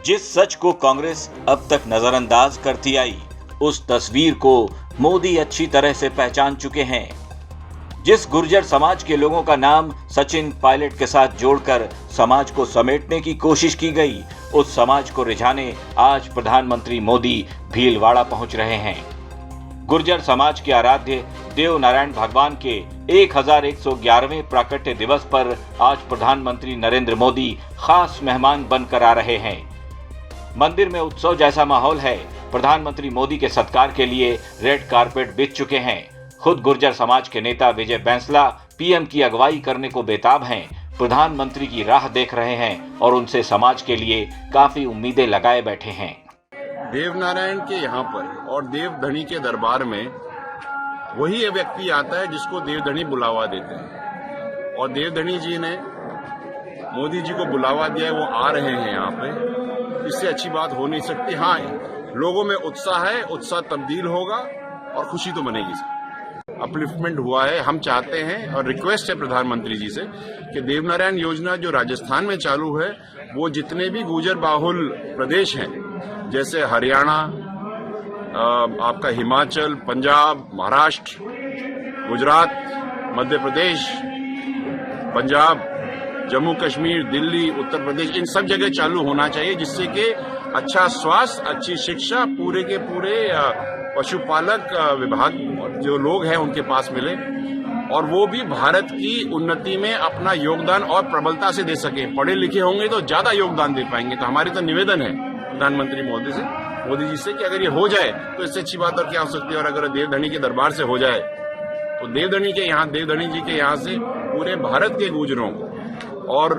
जिस सच को कांग्रेस अब तक नजरअंदाज करती आई, उस तस्वीर को मोदी अच्छी तरह से पहचान चुके हैं। जिस गुर्जर समाज के लोगों का नाम सचिन पायलट के साथ जोड़कर समाज को समेटने की कोशिश की गई, उस समाज को रिझाने आज प्रधानमंत्री मोदी भीलवाड़ा पहुंच रहे हैं। गुर्जर समाज के आराध्य देव नारायण भगवान के 1111वें प्राकट्य दिवस पर आज प्रधानमंत्री नरेंद्र मोदी खास मेहमान बनकर आ रहे हैं। मंदिर में उत्सव जैसा माहौल है। प्रधानमंत्री मोदी के सत्कार के लिए रेड कारपेट बिछ चुके हैं। खुद गुर्जर समाज के नेता विजय बैंसला पीएम की अगुवाई करने को बेताब हैं। प्रधानमंत्री की राह देख रहे हैं और उनसे समाज के लिए काफी उम्मीदें लगाए बैठे हैं। देव नारायण के यहाँ पर और देवधनी के दरबार में वही व्यक्ति आता है जिसको देवधनी बुलावा देते हैं, और देवधनी जी ने मोदी जी को बुलावा दिया है, वो आ रहे हैं यहाँ पे। इससे अच्छी बात हो नहीं सकती। हाँ, लोगों में उत्साह है, उत्साह तब्दील होगा और खुशी तो बनेगी। अपलिफ्टमेंट हुआ है। हम चाहते हैं और रिक्वेस्ट है प्रधानमंत्री जी से कि देवनारायण योजना जो राजस्थान में चालू है, वो जितने भी गुर्जर बाहुल प्रदेश हैं, जैसे हरियाणा, आपका हिमाचल, पंजाब, महाराष्ट्र, गुजरात, मध्य प्रदेश, पंजाब, जम्मू कश्मीर, दिल्ली, उत्तर प्रदेश, इन सब जगह चालू होना चाहिए, जिससे कि अच्छा स्वास्थ्य, अच्छी शिक्षा पूरे के पूरे पशुपालक विभाग जो लोग हैं उनके पास मिले, और वो भी भारत की उन्नति में अपना योगदान और प्रबलता से दे सके। पढ़े लिखे होंगे तो ज्यादा योगदान दे पाएंगे। तो हमारी तो निवेदन है प्रधानमंत्री मोदी जी से कि अगर ये हो जाए तो इससे अच्छी बात और क्या हो सकती है। और अगर देवधनी के दरबार से हो जाए तो देवधनी जी के यहाँ से पूरे भारत के गुर्जरों को और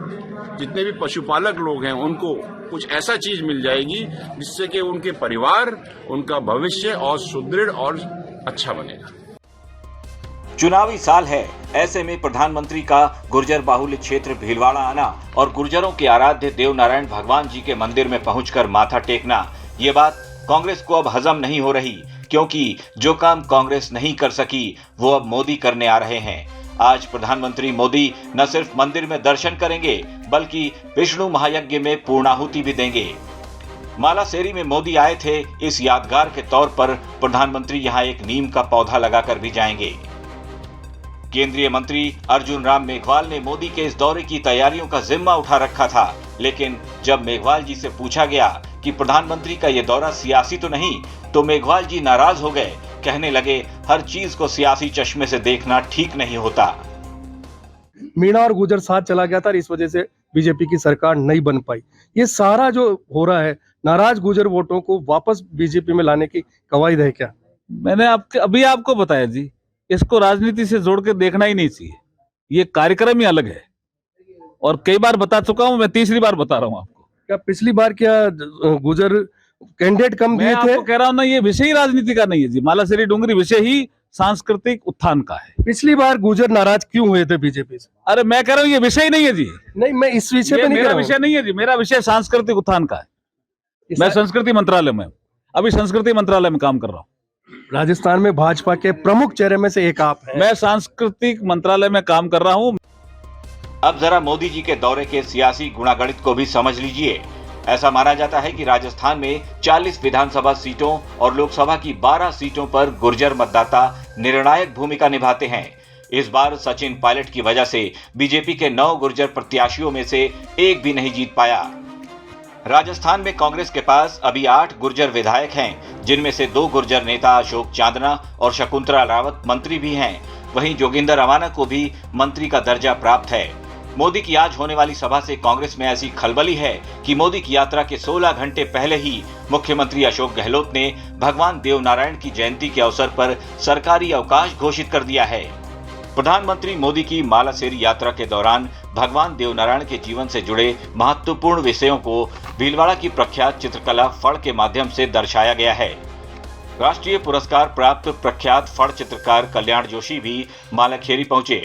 जितने भी पशुपालक लोग हैं उनको कुछ ऐसा चीज मिल जाएगी जिससे कि उनके परिवार, उनका भविष्य और सुदृढ़ और अच्छा बनेगा। चुनावी साल है, ऐसे में प्रधानमंत्री का गुर्जर बाहुल्य क्षेत्र भीलवाड़ा आना और गुर्जरों के आराध्य देव नारायण भगवान जी के मंदिर में पहुंचकर माथा टेकना, ये बात कांग्रेस को अब हजम नहीं हो रही, क्योंकि जो काम कांग्रेस नहीं कर सकी वो अब मोदी करने आ रहे हैं। आज प्रधानमंत्री मोदी न सिर्फ मंदिर में दर्शन करेंगे बल्कि विष्णु महायज्ञ में पूर्णाहुति भी देंगे। मालासेरी में मोदी आए थे, इस यादगार के तौर पर प्रधानमंत्री यहां एक नीम का पौधा लगाकर भी जाएंगे। केंद्रीय मंत्री अर्जुन राम मेघवाल ने मोदी के इस दौरे की तैयारियों का जिम्मा उठा रखा था, लेकिन जब मेघवाल जी से पूछा गया कि प्रधानमंत्री का यह दौरा सियासी तो नहीं, तो मेघवाल जी नाराज हो गए। कहने लगे, हर चीज को सियासी चश्मे से देखना ठीक नहीं होता। मीणा और गुर्जर साथ चला गया था और इस वजह से बीजेपी की सरकार नहीं बन पाई। ये सारा जो हो रहा है, नाराज गुर्जर वोटों को वापस बीजेपी में लाने की कवायद है क्या? मैंने अभी आपको बताया जी, इसको राजनीति से जोड़ के देखना ही नहीं चाहिए। ये कार्यक्रम ही अलग है और कई बार बता चुका हूं, मैं तीसरी बार बता रहा हूं आपको। क्या पिछली बार क्या गुर्जर कैंडिडेट कम दिए थे? आपको कह रहा हूं ना, ये विषय ही राजनीति का नहीं है जी। मालासेरी डूंगरी विषय ही सांस्कृतिक उत्थान का है। पिछली बार गुर्जर नाराज क्यों हुए थे बीजेपी से? अरे मैं कह रहा हूँ ये विषय नहीं है जी। नहीं, मैं इस विषय पे नहीं, मेरा विषय नहीं है जी। मेरा विषय सांस्कृतिक उत्थान का है। मैं संस्कृति मंत्रालय में अभी संस्कृति मंत्रालय में काम कर रहा हूँ। राजस्थान में भाजपा के प्रमुख चेहरे में से एक आप हैं। मैं सांस्कृतिक मंत्रालय में काम कर रहा हूँ। अब जरा मोदी जी के दौरे के सियासी गुणागणित को भी समझ लीजिए। ऐसा माना जाता है कि राजस्थान में 40 विधानसभा सीटों और लोकसभा की 12 सीटों पर गुर्जर मतदाता निर्णायक भूमिका निभाते हैं। इस बार सचिन पायलट की वजह से बीजेपी के 9 गुर्जर प्रत्याशियों में से एक भी नहीं जीत पाया। राजस्थान में कांग्रेस के पास अभी 8 गुर्जर विधायक हैं, जिनमें से 2 गुर्जर नेता अशोक चांदना और शकुंतला रावत मंत्री भी हैं। वहीं जोगिंदर अवाना को भी मंत्री का दर्जा प्राप्त है। मोदी की आज होने वाली सभा से कांग्रेस में ऐसी खलबली है कि मोदी की यात्रा के 16 घंटे पहले ही मुख्यमंत्री अशोक गहलोत ने भगवान देव नारायण की जयंती के अवसर पर सरकारी अवकाश घोषित कर दिया है। प्रधानमंत्री मोदी की मालासेरी यात्रा के दौरान भगवान देव नारायण के जीवन से जुड़े महत्वपूर्ण विषयों को भीलवाड़ा की प्रख्यात चित्रकला फड़ के माध्यम से दर्शाया गया है। राष्ट्रीय पुरस्कार प्राप्त प्रख्यात फड़ चित्रकार कल्याण जोशी भी मालाखेरी पहुंचे।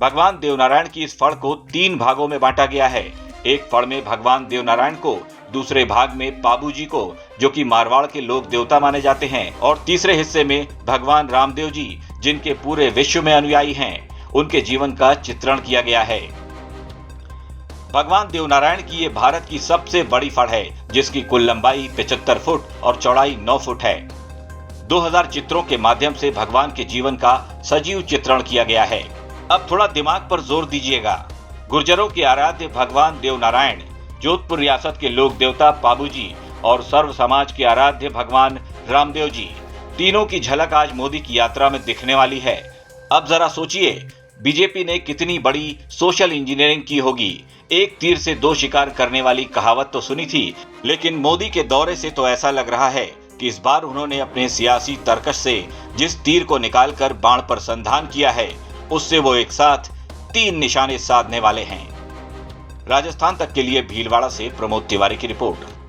भगवान देवनारायण की इस फड़ को 3 भागों में बांटा गया है। एक फड़ में भगवान देवनारायण को, दूसरे भाग में पाबू जी को, जो कि मारवाड़ के लोक देवता माने जाते हैं, और तीसरे हिस्से में भगवान रामदेव जी, जिनके पूरे विश्व में अनुयायी हैं, उनके जीवन का चित्रण किया गया है। भगवान देवनारायण की ये भारत की सबसे बड़ी फड़ है, जिसकी कुल लंबाई 75 फुट और चौड़ाई 9 फुट है। 2000 चित्रों के माध्यम से भगवान के जीवन का सजीव चित्रण किया गया है। अब थोड़ा दिमाग पर जोर दीजिएगा। गुर्जरों के आराध्य भगवान देवनारायण, जोधपुर रियासत के लोक देवता पाबूजी और सर्व समाज के आराध्य भगवान रामदेव जी, तीनों की झलक आज मोदी की यात्रा में दिखने वाली है। अब जरा सोचिए, बीजेपी ने कितनी बड़ी सोशल इंजीनियरिंग की होगी। एक तीर से दो शिकार करने वाली कहावत तो सुनी थी, लेकिन मोदी के दौरे से तो ऐसा लग रहा है कि इस बार उन्होंने अपने सियासी तर्कश से जिस तीर को निकालकर बाण पर संधान किया है, उससे वो एक साथ 3 निशाने साधने वाले हैं। राजस्थान तक के लिए भीलवाड़ा से प्रमोद तिवारी की रिपोर्ट।